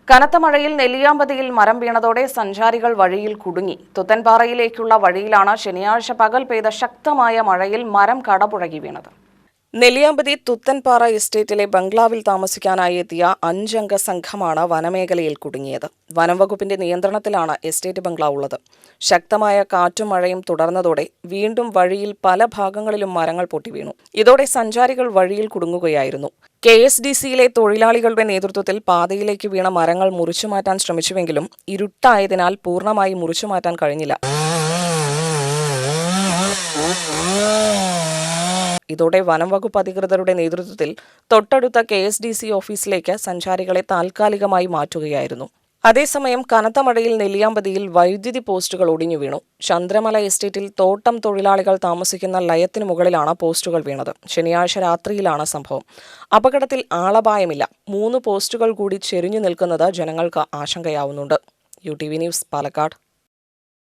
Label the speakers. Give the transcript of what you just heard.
Speaker 1: കനത്ത മഴയിൽ നെല്ലിയാമ്പതിയിൽ മരം വീണതോടെ സഞ്ചാരികൾ വഴിയിൽ കുടുങ്ങി. തുത്തൻപാറയിലേക്കുള്ള വഴിയിലാണ് ശനിയാഴ്ച പകൽ പെയ്ത ശക്തമായ മഴയിൽ മരം കടപുഴകി വീണത്. നെല്ലിയാമ്പതി തുത്തൻപാറ എസ്റ്റേറ്റിലെ ബംഗ്ലാവിൽ താമസിക്കാനായി എത്തിയ 5 അംഗ സംഘമാണ് വനമേഖലയിൽ കുടുങ്ങിയത്. വനംവകുപ്പിന്റെ നിയന്ത്രണത്തിലാണ് എസ്റ്റേറ്റ് ബംഗ്ലാവ് ഉള്ളത്. ശക്തമായ കാറ്റും മഴയും തുടർന്നതോടെ വീണ്ടും വഴിയിൽ പല ഭാഗങ്ങളിലും മരങ്ങൾ പൊട്ടിവീണു. ഇതോടെ സഞ്ചാരികൾ വഴിയിൽ കുടുങ്ങുകയായിരുന്നു. KSDCയിലെ തൊഴിലാളികളുടെ നേതൃത്വത്തിൽ പാതയിലേക്ക് വീണ മരങ്ങൾ മുറിച്ചുമാറ്റാൻ ശ്രമിച്ചുവെങ്കിലും ഇരുട്ടായതിനാൽ പൂർണ്ണമായി മുറിച്ചുമാറ്റാൻ കഴിഞ്ഞില്ല. ഇതോടെ വനംവകുപ്പ് അധികൃതരുടെ നേതൃത്വത്തിൽ തൊട്ടടുത്ത KSDC ഓഫീസിലേക്ക് സഞ്ചാരികളെ താൽക്കാലികമായി മാറ്റുകയായിരുന്നു. അതേസമയം കനത്ത മഴയിൽ നെല്ലിയാമ്പതിയിൽ വൈദ്യുതി പോസ്റ്റുകൾ ഒടിഞ്ഞു വീണു. ചന്ദ്രമല എസ്റ്റേറ്റിൽ തോട്ടം തൊഴിലാളികൾ താമസിക്കുന്ന ലയത്തിനു മുകളിലാണ് പോസ്റ്റുകൾ വീണത്. ശനിയാഴ്ച രാത്രിയിലാണ് സംഭവം. അപകടത്തിൽ ആളപായമില്ല. 3 പോസ്റ്റുകൾ കൂടി ചെരിഞ്ഞു നിൽക്കുന്നത് ജനങ്ങൾക്ക് ആശങ്കയാവുന്നുണ്ട്. UTV news, Palakkad.